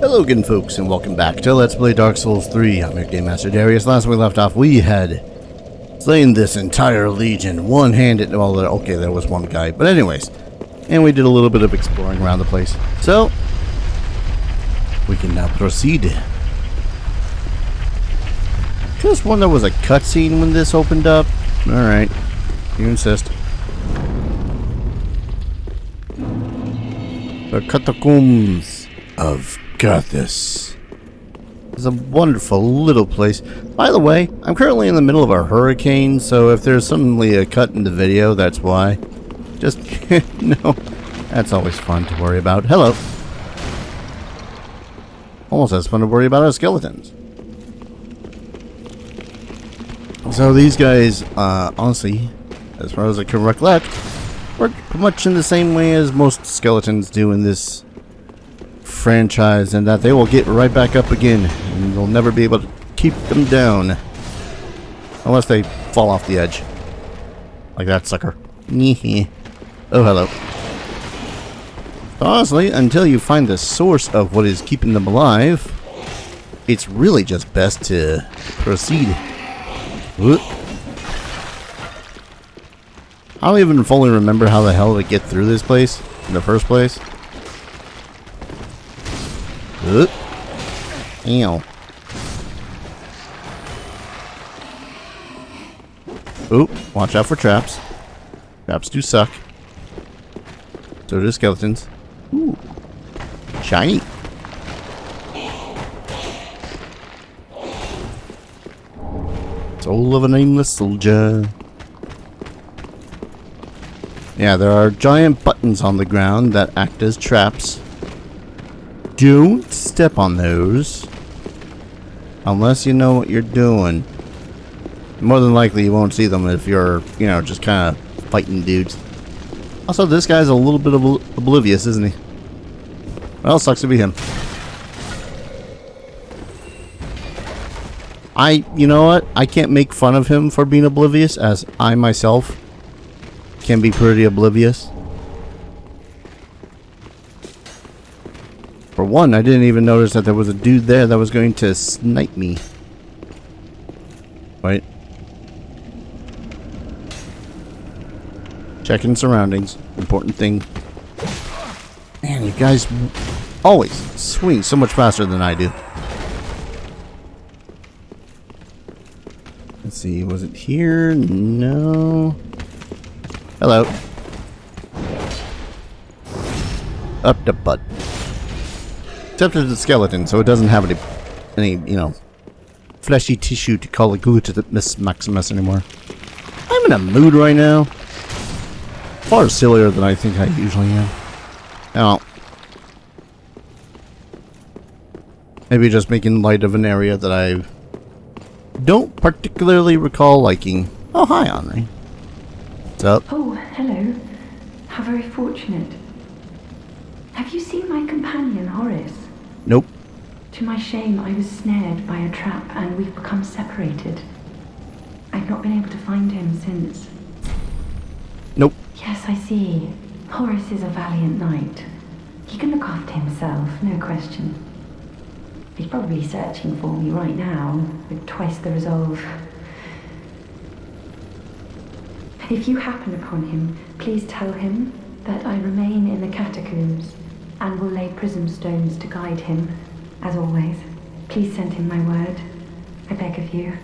Hello again, folks, and welcome back to Let's Play Dark Souls 3. I'm your Game Master Darius. Last we left off, we had slain this entire legion one-handed. Well, okay, there was one guy, but anyways, and we did a little bit of exploring around the place. So we can now proceed. Just when there was a cutscene when this opened up. All right, you insist. The Catacombs of This is a wonderful little place. By the way, I'm currently in the middle of a hurricane, so if there's suddenly a cut in the video, that's why. Just, no, that's always fun to worry about. Hello. Almost as fun to worry about as skeletons. So these guys, honestly, as far as I can recollect, work much in the same way as most skeletons do in this franchise, and that they will get right back up again, and you'll never be able to keep them down unless they fall off the edge, like that sucker. Oh, hello. Honestly, until you find the source of what is keeping them alive, it's really just best to proceed. Whoop. I don't even fully remember how the hell to get through this place in the first place. Ow. Oop, watch out for traps. Traps do suck. So do skeletons. Ooh. Shiny. Soul of a nameless soldier. Yeah, there are giant buttons on the ground that act as traps. Don't step on those unless you know what you're doing. More than likely you won't see them if you're, you know, just kind of fighting dudes. Also, this guy's a little bit oblivious, isn't he? Well, sucks to be him. You know what? I can't make fun of him for being oblivious, as I myself can be pretty oblivious. For one, I didn't even notice that there was a dude there that was going to snipe me. Wait. Checking surroundings. Important thing. Man, you guys always swing so much faster than I do. Let's see, was it here? No. Hello. Up the butt. Except it's a skeleton, so it doesn't have any, you know, fleshy tissue to call it glue to the Miss Maximus anymore. I'm in a mood right now. Far sillier than I think I usually am. Now, maybe just making light of an area that I don't particularly recall liking. Oh, hi, Henri. What's up? Oh, hello. How very fortunate. Have you seen my companion, Horace? Nope. To my shame, I was snared by a trap and we've become separated. I've not been able to find him since. Nope. Yes, I see. Horace is a valiant knight. He can look after himself, no question. He's probably searching for me right now, with twice the resolve. If you happen upon him, please tell him that I remain in the catacombs and will lay prism stones to guide him, as always. Please send him my word, I beg of you.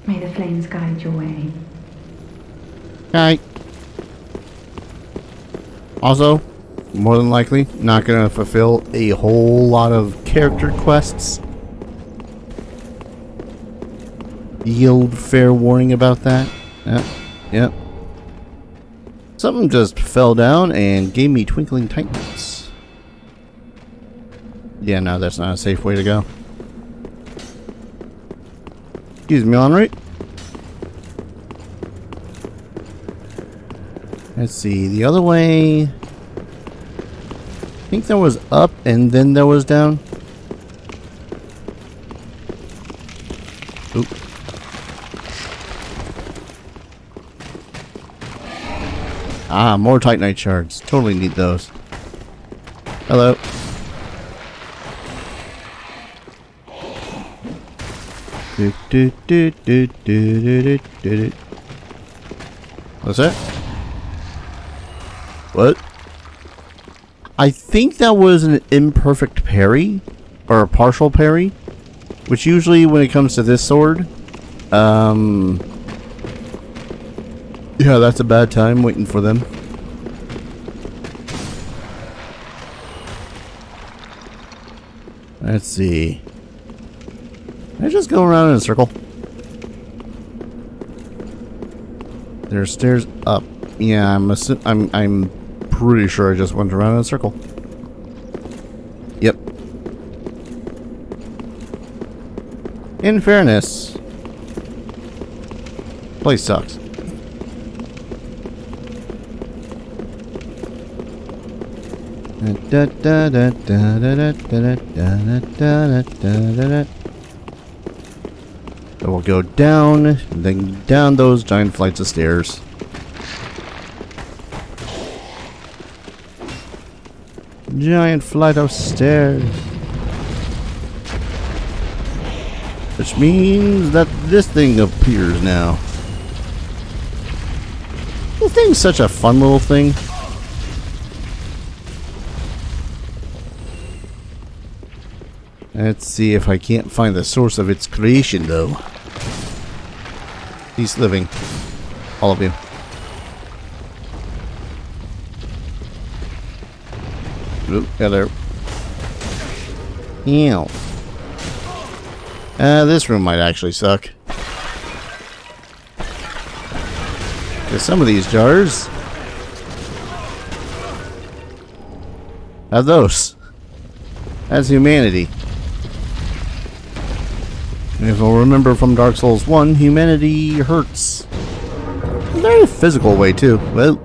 May the flames guide your way. Alright. Also, more than likely, not gonna fulfill a whole lot of character quests. Yield fair warning about that. Yep. Something just fell down and gave me twinkling titans. Yeah, no, that's not a safe way to go. Excuse me, Henri. Let's see, the other way. I think there was up and then there was down. Oop. Ah, more Titanite shards. Totally need those. Hello. Do, do, do, do, do, do, do, do. What's that? What? I think that was an imperfect parry, or a partial parry, which usually when it comes to this sword, yeah, that's a bad time waiting for them. Let's see. Can I just go around in a circle? There's stairs up. Yeah, I'm pretty sure I just went around in a circle. Yep. In fairness, place sucks. So we'll go down, and then down those giant flights of stairs. Giant flight of stairs. Which means that this thing appears now. This thing's such a fun little thing. Let's see if I can't find the source of its creation, though. He's living. All of you. Oop, hello. Ew. This room might actually suck. Because some of these jars have those. That's humanity. And if you'll remember from Dark Souls 1, humanity hurts. In a very physical way, too. Well.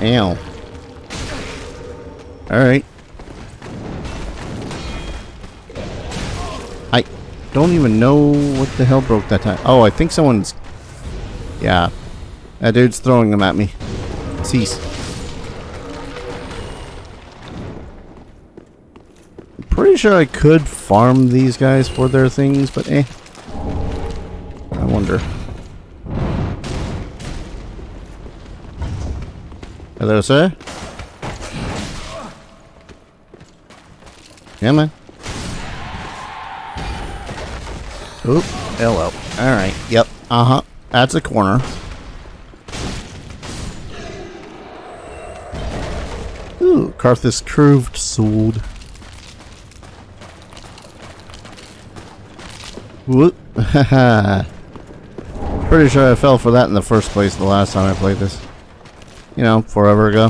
Ow. Alright. I don't even know what the hell broke that time. Oh, I think someone's... Yeah. That dude's throwing them at me. Cease. Pretty sure I could farm these guys for their things, but I wonder. Hello, sir? Come on. Oop. Hello. Alright. Yep. Uh-huh. That's a corner. Ooh. Karthus curved sword. Whoop. Haha. Pretty sure I fell for that in the first place the last time I played this. You know, forever ago.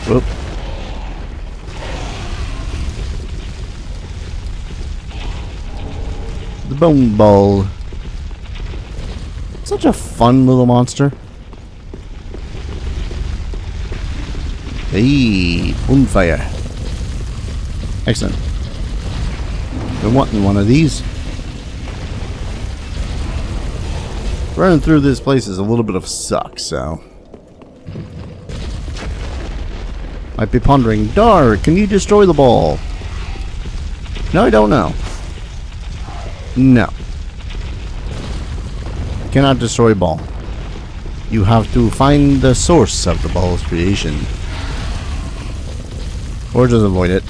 Whoop. The bone ball. Such a fun little monster. Hey, bonfire. Excellent. Been wanting one of these. Running through this place is a little bit of suck, so... Might be pondering, Dar, can you destroy the ball? No, I don't know. No. Cannot destroy ball. You have to find the source of the ball's creation. Or just avoid it.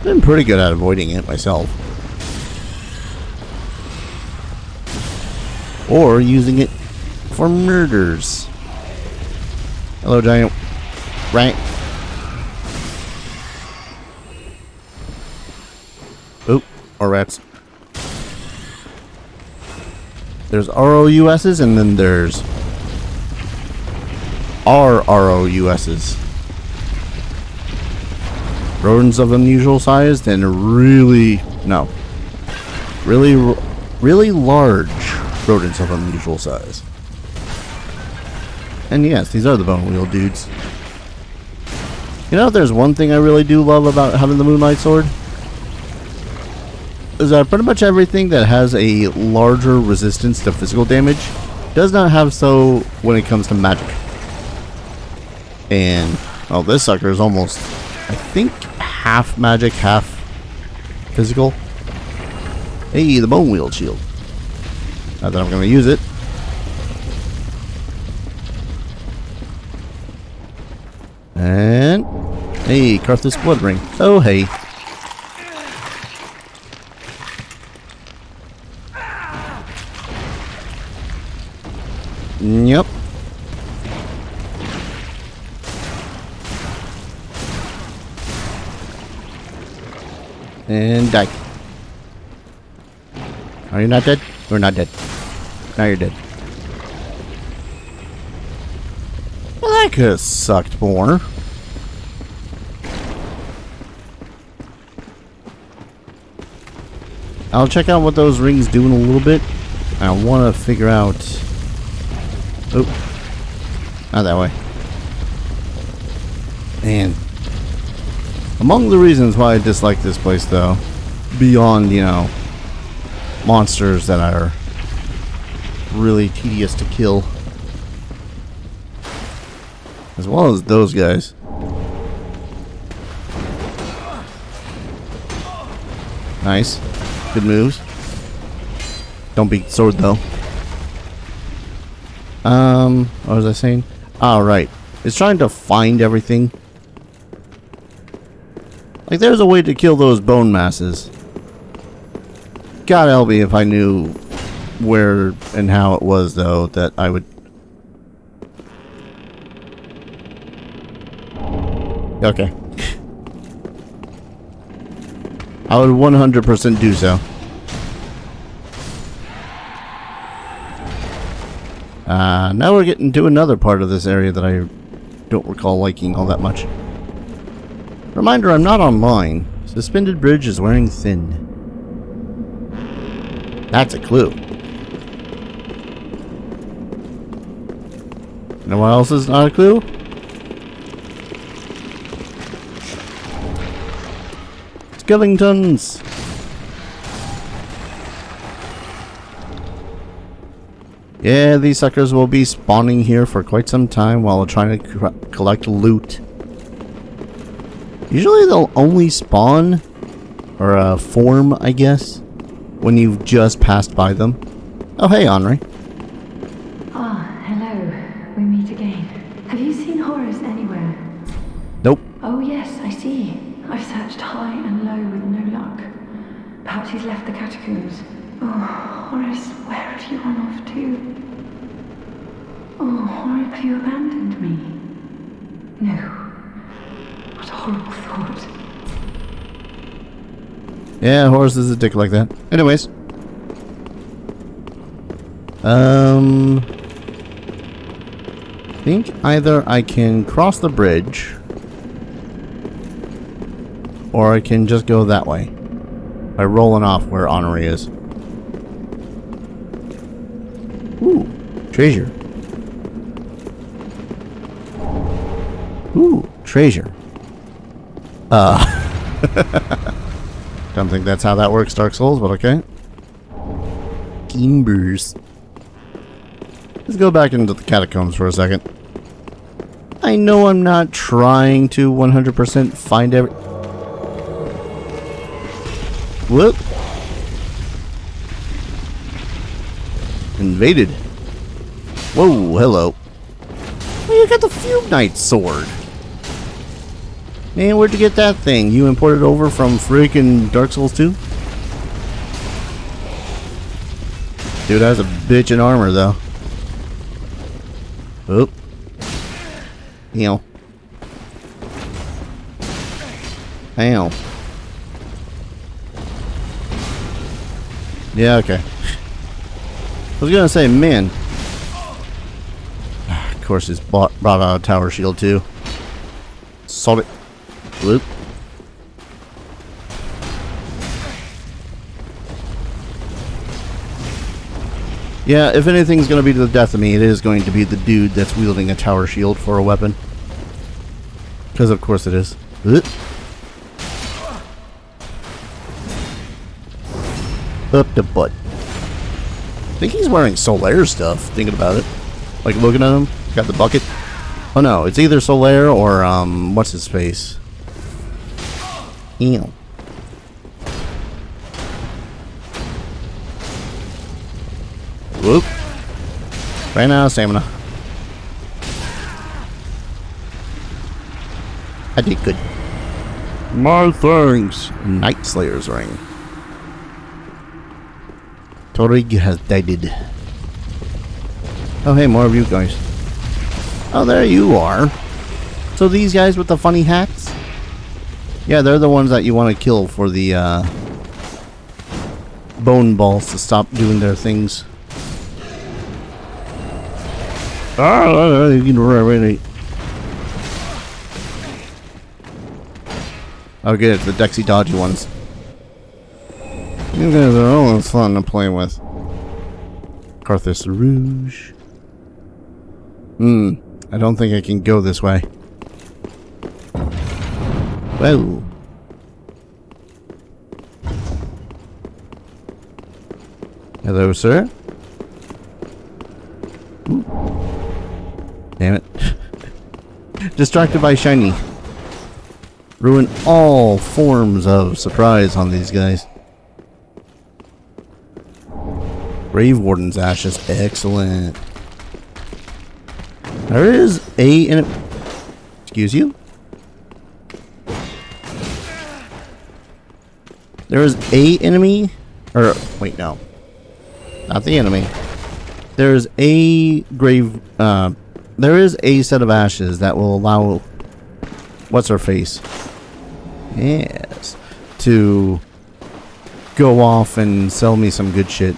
Been pretty good at avoiding it myself. Or using it for murders. Hello, giant rat. Oop, or rats. There's ROUSs and then there's RROUSs. Rodents of unusual size and really large rodents of unusual size. And yes, these are the bone wheel dudes. You know, if there's one thing I really do love about having the Moonlight sword, is that pretty much everything that has a larger resistance to physical damage does not have so when it comes to magic. And, oh, this sucker is almost, I think, half magic, half physical. Hey, the bone wield shield. Not that I'm going to use it. And, hey, Karthus blood ring. Oh, hey. Yep. And die. Are you not dead? We're not dead. Now you're dead. Well, that could have sucked more. I'll check out what those rings do in a little bit. I want to figure out... Oh. Not that way. And among the reasons why I dislike this place, though, beyond, you know, monsters that are really tedious to kill, as well as those guys. Nice. Good moves. Don't be sword, though. What was I saying? Oh, right. It's trying to find everything. Like, there's a way to kill those bone masses. God help me if I knew where and how it was, though, that I would... Okay. I would 100% do so. Now we're getting to another part of this area that I don't recall liking all that much. Reminder, I'm not online. Suspended bridge is wearing thin. That's a clue. You know what else is not a clue? Skeletons! Yeah, these suckers will be spawning here for quite some time while trying to collect loot. Usually they'll only spawn, or form, I guess, when you've just passed by them. Oh, hey, Henri. Ah, hello. We meet again. Have you seen Horace anywhere? Nope. Oh, yes, I see. I've searched high and low with no luck. Perhaps he's left the catacombs. Oh, Horace, where have you run off to? Oh, horribly you abandoned me. No. What a horrible thought. Yeah, Horace is a dick like that. Anyways. I think either I can cross the bridge, or I can just go that way by rolling off where Henri is. Ooh, treasure. Ooh, treasure. Don't think that's how that works, Dark Souls, but okay. Gimbers. Let's go back into the catacombs for a second. I know I'm not trying to 100% find every... Whoop. Invaded. Whoa, hello. Oh, you got the Fume Knight sword. Man, where'd you get that thing? You imported over from freaking Dark Souls 2? Dude, that's a bitch in armor, though. Oop. Ow. Ow. Yeah, okay. I was gonna say, man. Of course, it's brought out a tower shield, too. Salt it. Whoop. Yeah, if anything's going to be to the death of me, it is going to be the dude that's wielding a tower shield for a weapon. Because of course it is. Whoop. Up the butt. I think he's wearing Solaire stuff, thinking about it. Like, looking at him. Got the bucket. Oh no, it's either Solaire or, what's his face? Ew. Whoop. Ran out of stamina. I did good. My thanks. Night Slayer's ring. Torig has died. Oh hey, more of you guys. Oh, there you are. So these guys with the funny hats? Yeah, they're the ones that you want to kill for the bone balls to stop doing their things. Really. Oh good, it's the Dexy dodgy ones. You guys are always fun to play with. Carthus Rouge. I don't think I can go this way. Whoa. Hello, sir. Ooh. Damn it. Distracted by shiny. Ruin all forms of surprise on these guys. Grave Warden's Ashes. Excellent. There is a... Excuse you? There is a enemy... Or, wait, no. Not the enemy. There's a grave... there is a set of ashes that will allow... What's her face? Yes. To go off and sell me some good shit.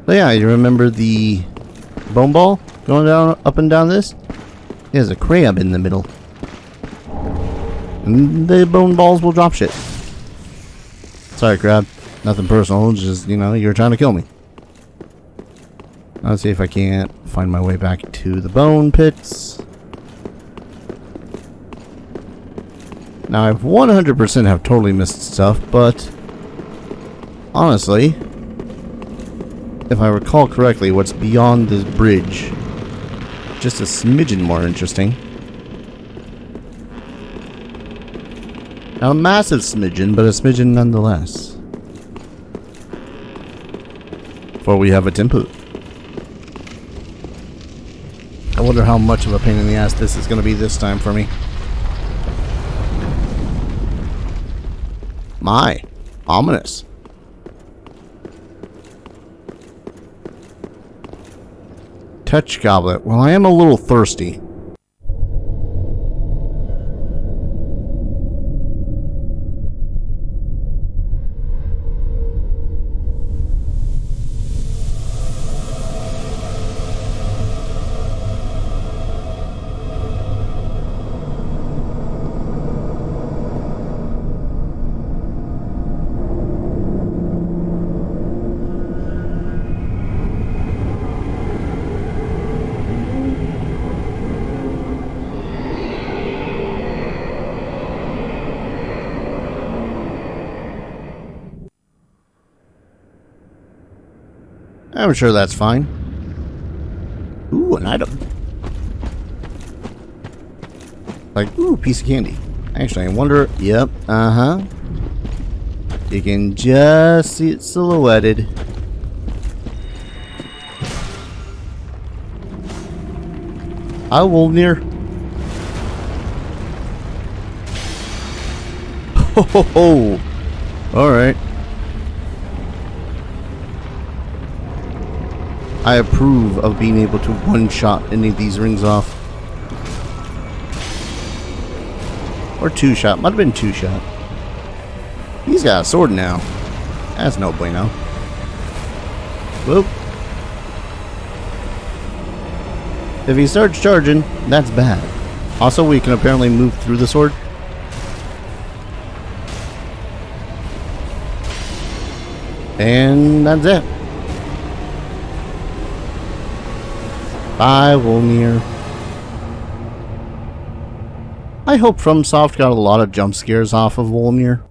So yeah, you remember the bone ball going down, up and down this? There's a crab in the middle. And the bone balls will drop shit. Sorry, crab. Nothing personal, just, you know, you're trying to kill me. Let's see if I can't find my way back to the bone pits. Now, I've 100% have totally missed stuff, but honestly, if I recall correctly, what's beyond this bridge, just a smidgen more interesting. Now, a massive smidgen, but a smidgen nonetheless. For we have a temple. I wonder how much of a pain in the ass this is going to be this time for me. My, ominous. Touch goblet. Well, I am a little thirsty. I'm sure that's fine. Ooh, an item. Like, ooh, piece of candy. Actually, I wonder... Yep, uh-huh. You can just see it silhouetted. I will near... Ho ho ho! Alright. I approve of being able to one-shot any of these rings off. Or two-shot. Might have been two-shot. He's got a sword now. That's no bueno. Whoop. If he starts charging, that's bad. Also, we can apparently move through the sword. And that's it. Bye, Wolnir. I hope FromSoft got a lot of jump scares off of Wolnir.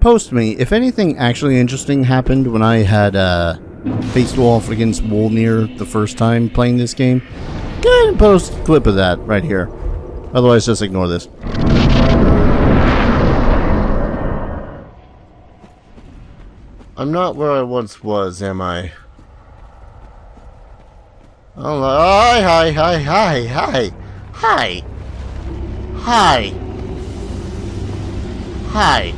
Post me if anything actually interesting happened when I had faced off against Wolnir the first time playing this game. Go ahead and post a clip of that right here. Otherwise, just ignore this. I'm not where I once was, am I? Oh, hi.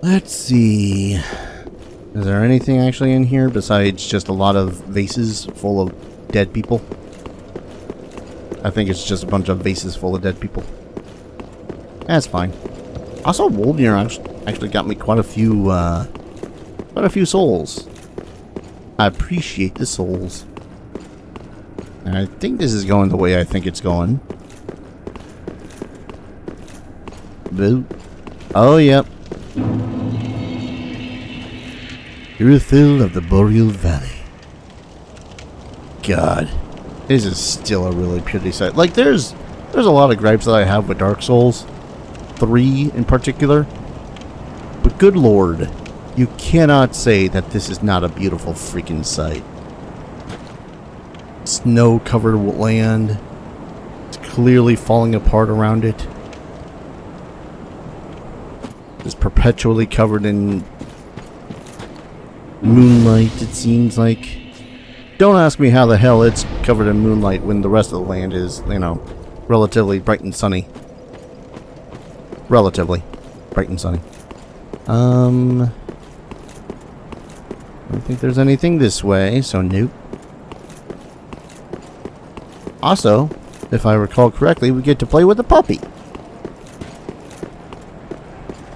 Let's see. Is there anything actually in here besides just a lot of vases full of dead people? I think it's just a bunch of vases full of dead people. That's fine. Also, Wolnir actually got me quite a few souls. I appreciate the souls. And I think this is going the way I think it's going. Boo. Oh, yep. Irithyll of the Boreal Valley. God. This is still a really pretty sight. Like, there's a lot of gripes that I have with Dark Souls 3 in particular. But good lord, you cannot say that this is not a beautiful freaking sight. Snow-covered land. It's clearly falling apart around it. It's perpetually covered in moonlight, it seems like. Don't ask me how the hell it's covered in moonlight when the rest of the land is, you know, relatively bright and sunny. Relatively bright and sunny. I don't think there's anything this way, so nope. Also, if I recall correctly, we get to play with a puppy.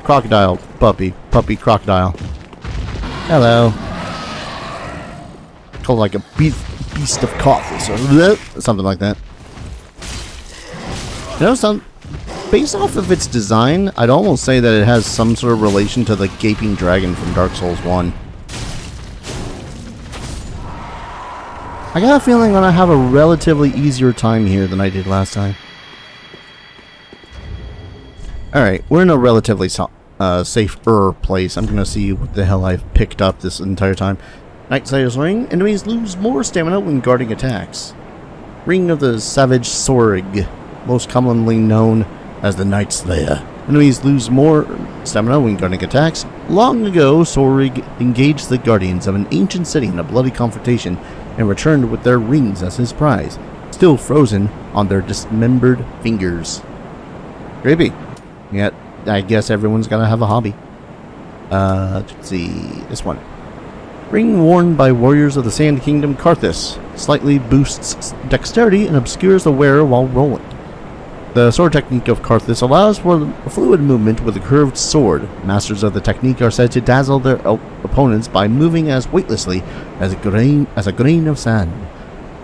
Crocodile, puppy, crocodile. Hello. Called like a beast of Caucasus or something like that. You know, based off of its design, I'd almost say that it has some sort of relation to the gaping dragon from Dark Souls 1. I got a feeling I'm gonna have a relatively easier time here than I did last time. Alright, we're in a relatively safer place. I'm gonna see what the hell I've picked up this entire time. Nightsider's Ring. Enemies lose more stamina when guarding attacks. Ring of the Savage Sorig, most commonly known as the Night Slayer. Enemies lose more stamina when guarding attacks. Long ago, Sorig engaged the guardians of an ancient city in a bloody confrontation and returned with their rings as his prize, still frozen on their dismembered fingers. Creepy. Yet, I guess everyone's gotta have a hobby. Let's see, this one. Ring worn by warriors of the Sand Kingdom Karthus. Slightly boosts dexterity and obscures the wearer while rolling. The sword technique of Karthus allows for fluid movement with a curved sword. Masters of the technique are said to dazzle their opponents by moving as weightlessly as a grain of sand.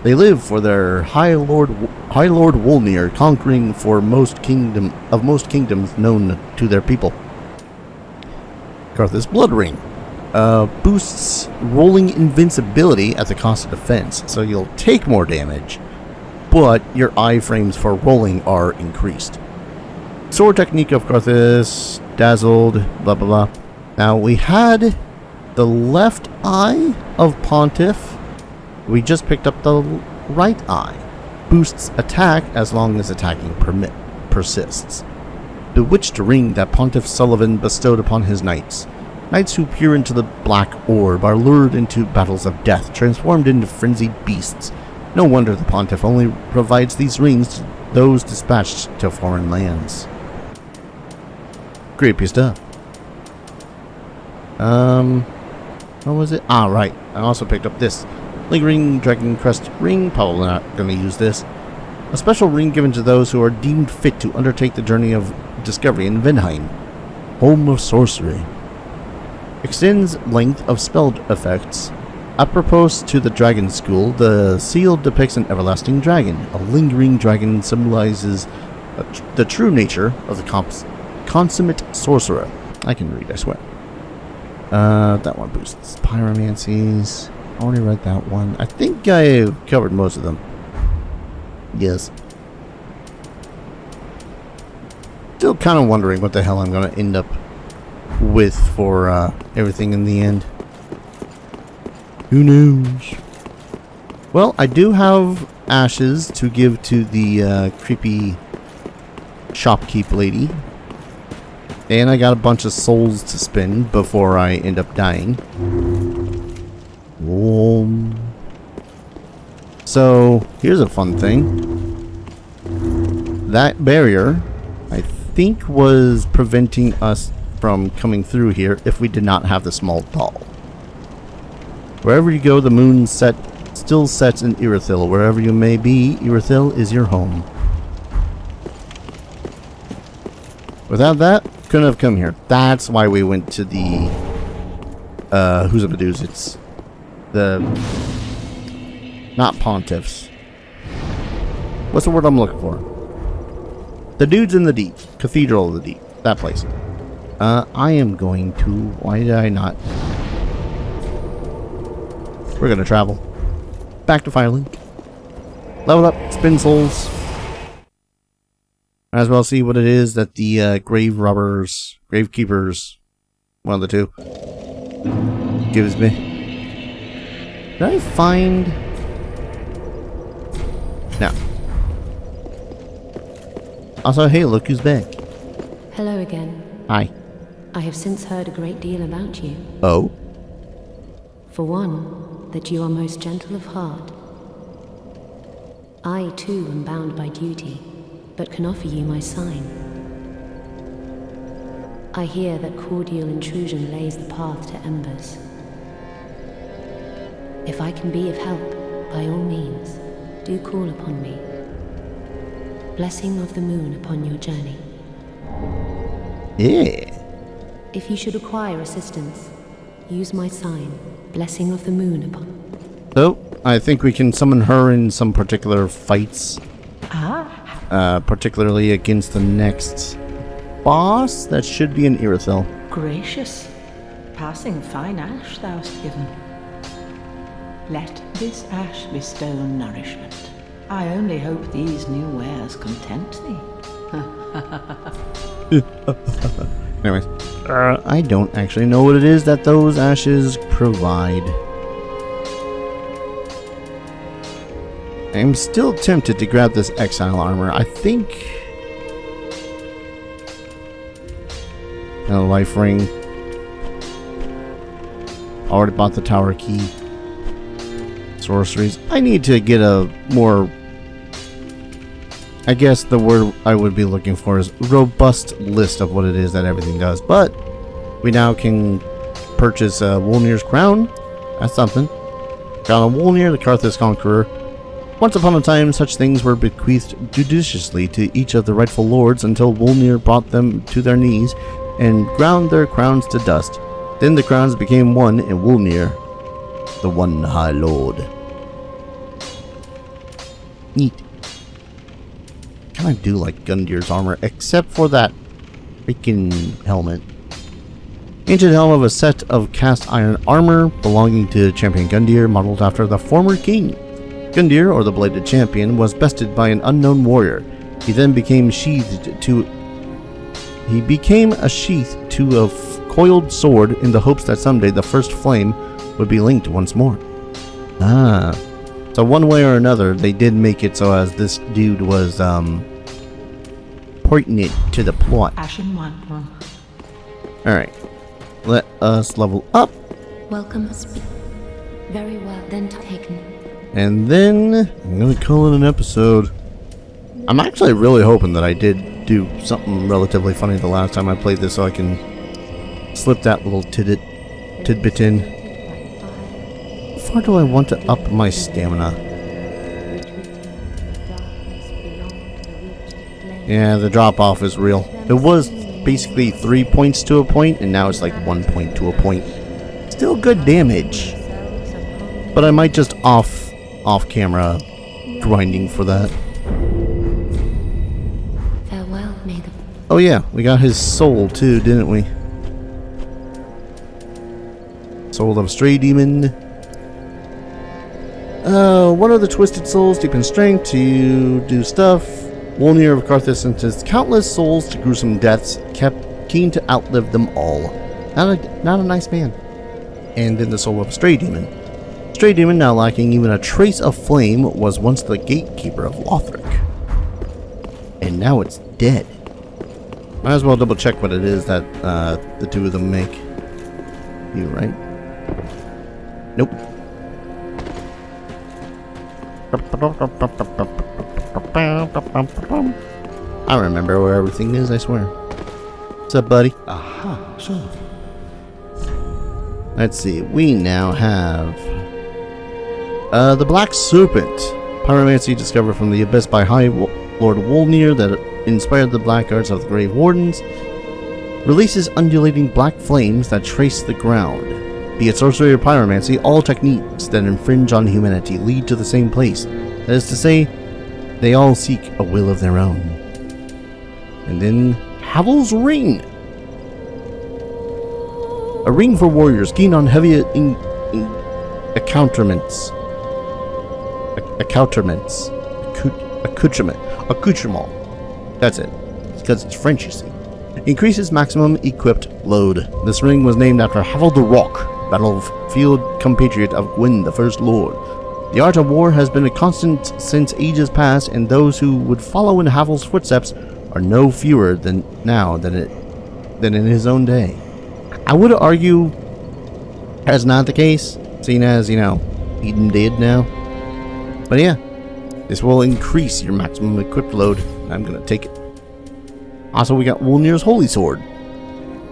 They live for their High Lord Wolnir, conquering for most kingdoms known to their people. Karthus Blood Ring. Boosts rolling invincibility at the cost of defense, so you'll take more damage, but your iframes for rolling are increased. Sword technique of Karthus, dazzled, blah blah blah. Now we had the left eye of Pontiff. We just picked up the right eye. Boosts attack as long as attacking persists. Bewitched ring that Pontiff Sullivan bestowed upon his knights. Knights who peer into the black orb are lured into battles of death, transformed into frenzied beasts. No wonder the Pontiff only provides these rings to those dispatched to foreign lands. Creepy stuff. What was it? Ah, right. I also picked up this. Lingering Dragon Crest Ring. Probably not going to use this. A special ring given to those who are deemed fit to undertake the journey of discovery in Vinheim, home of sorcery. Extends length of spell effects. Apropos to the Dragon School, the seal depicts an everlasting dragon. A lingering dragon symbolizes the true nature of the consummate sorcerer. I can read, I swear. That one boosts pyromancies. I already read that one. I think I covered most of them. Yes. still kind of wondering what the hell I'm going to end up with for everything in the end. Who knows? Well, I do have ashes to give to the creepy shopkeep lady. And I got a bunch of souls to spend before I end up dying. So, here's a fun thing. That barrier, I think, was preventing us from coming through here if we did not have the small doll. Wherever you go, the moon still sets in Irithyll. Wherever you may be, Irithyll is your home. Without that, couldn't have come here. That's why we went to the who's up to do's? It's the not pontiffs. What's the word I'm looking for? The dudes in the deep. Cathedral of the Deep. That place. I am going to... Why did I not? We're going to travel. Back to Firelink. Level up. Spin souls. Might as well see what it is that the grave robbers... Gravekeepers... One of the two... gives me. Did I find... No. Also, hey, look who's back. Hello again. Hi. I have since heard a great deal about you. Oh? For one, that you are most gentle of heart. I, too, am bound by duty, but can offer you my sign. I hear that cordial intrusion lays the path to embers. If I can be of help, by all means, do call upon me. Blessing of the moon upon your journey. Yeah. If you should require assistance, use my sign, Blessing of the Moon upon. So, I think we can summon her in some particular fights. Particularly against the next boss. That should be an Irithyll. Gracious, passing fine ash thou hast given. Let this ash bestow nourishment. I only hope these new wares content thee. Anyways, I don't actually know what it is that those ashes provide. I'm still tempted to grab this exile armor. I think... a life ring. Already bought the tower key. Sorceries. I need to get a more... I guess the word I would be looking for is robust list of what it is that everything does. But we now can purchase Wolnir's crown. That's something. Crown of Wolnir, the Karthus Conqueror. Once upon a time, such things were bequeathed judiciously to each of the rightful lords until Wolnir brought them to their knees and ground their crowns to dust. Then the crowns became one in Wolnir, the one High Lord. Neat. I do like Gundir's armor, except for that freaking helmet. Ancient helm of a set of cast iron armor belonging to Champion Gundir, modeled after the former king. Gundir, or the Bladed Champion, was bested by an unknown warrior. He then became sheathed to... He became a sheath to a coiled sword in the hopes that someday the first flame would be linked once more. Ah. So one way or another, they did make it so as this dude was, pointing it to the plot. Ashen one. Alright. Let us level up. Welcome. Very well, then taken. And then I'm going to call it an episode. I'm actually really hoping that I did do something relatively funny the last time I played this so I can slip that little tidbit in. How far do I want to up my stamina? Yeah, the drop off is real. It was basically 3 points to a point, and now it's like 1 point to a point. Still good damage. But I might just off camera grinding for that. Farewell, may the... Oh yeah, we got his soul too, didn't we? Soul of Stray Demon. One of the twisted souls deep in strength to do stuff. Wolnir of Karthus sentenced countless souls to gruesome deaths, kept keen to outlive them all. Not a nice man. And then the soul of a stray demon. Stray demon, now lacking even a trace of flame, was once the gatekeeper of Lothric. And now it's dead. Might as well double check what it is that the two of them make. You right? Nope. I remember where everything is, I swear. What's up, buddy? Aha, so. Let's see, we now have the Black Serpent. Pyromancy discovered from the Abyss by High Lord Wolnir that inspired the black arts of the Grave Wardens. Releases undulating black flames that trace the ground. Be it sorcery or pyromancy, all techniques that infringe on humanity lead to the same place. That is to say, they all seek a will of their own. And then, Havel's Ring. A ring for warriors keen on heavy accoutrements. Accoutrement. That's it. Because it's French, you see. Increases maximum equipped load. This ring was named after Havel the Rock, battlefield compatriot of Gwyn, the First Lord. The art of war has been a constant since ages past, and those who would follow in Havel's footsteps are no fewer than in his own day. I would argue that's not the case, seeing as, Eden did now. But yeah, this will increase your maximum equipped load. I'm gonna take it. Also, we got Wolnir's Holy Sword.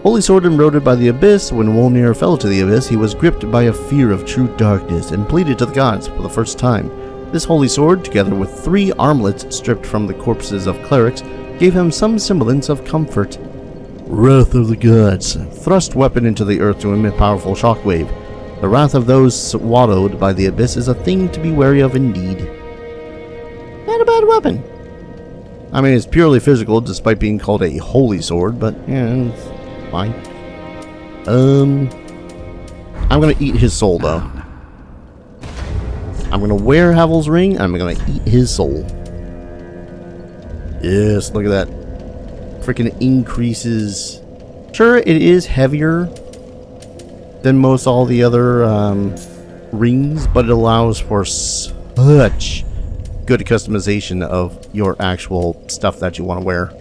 Holy Sword eroded by the Abyss. When Wolnir fell to the Abyss, he was gripped by a fear of true darkness and pleaded to the gods for the first time. This Holy Sword, together with 3 armlets stripped from the corpses of clerics, gave him some semblance of comfort. Wrath of the Gods. Thrust weapon into the earth to emit powerful shockwave. The wrath of those swallowed by the Abyss is a thing to be wary of indeed. Not a bad weapon. I mean, it's purely physical, despite being called a holy sword, but yeah, it's fine. I'm gonna eat his soul, though. I'm gonna wear Havel's ring, and I'm gonna eat his soul. Yes, look at that. Freaking increases. Sure, it is heavier than most all the other rings, but it allows for such good customization of your actual stuff that you want to wear.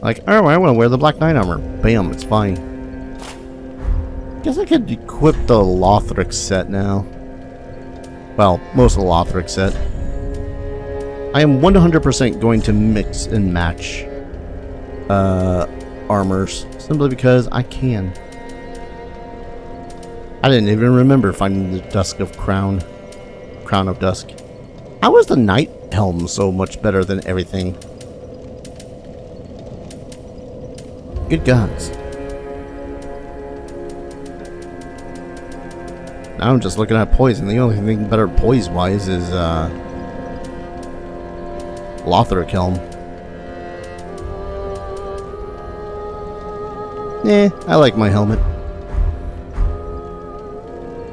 Like, oh, I want to wear the Black Knight armor. Bam, it's fine. Guess I could equip the Lothric set now. Well, most of the Lothric set. I am 100% going to mix and match armors, simply because I can. I didn't even remember finding the Crown of Dusk. How is the Night Helm so much better than everything? Good gods. Now I'm just looking at poison. The only thing better poise-wise is Lothric Helm. I like my helmet.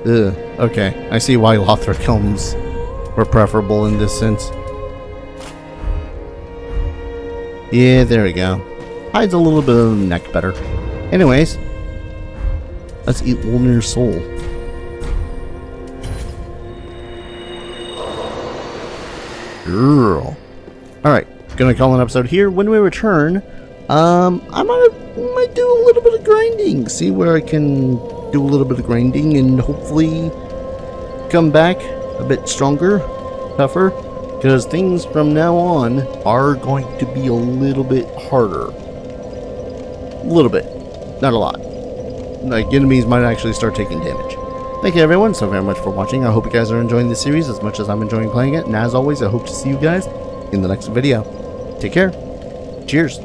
Ugh, okay. I see why Lothric Helms were preferable in this sense. Yeah, there we go. Hides a little bit of the neck better. Anyways, let's eat Wolnir's soul. Girl. Alright, gonna call an episode here. When we return, I might do a little bit of grinding. See where I can do a little bit of grinding and hopefully come back a bit stronger, tougher, because things from now on are going to be a little bit harder. A little bit, not a lot. Like, enemies might actually start taking damage. Thank you everyone so very much for watching. I hope you guys are enjoying this series as much as I'm enjoying playing it, and as always, I hope to see you guys in the next video. Take care. Cheers.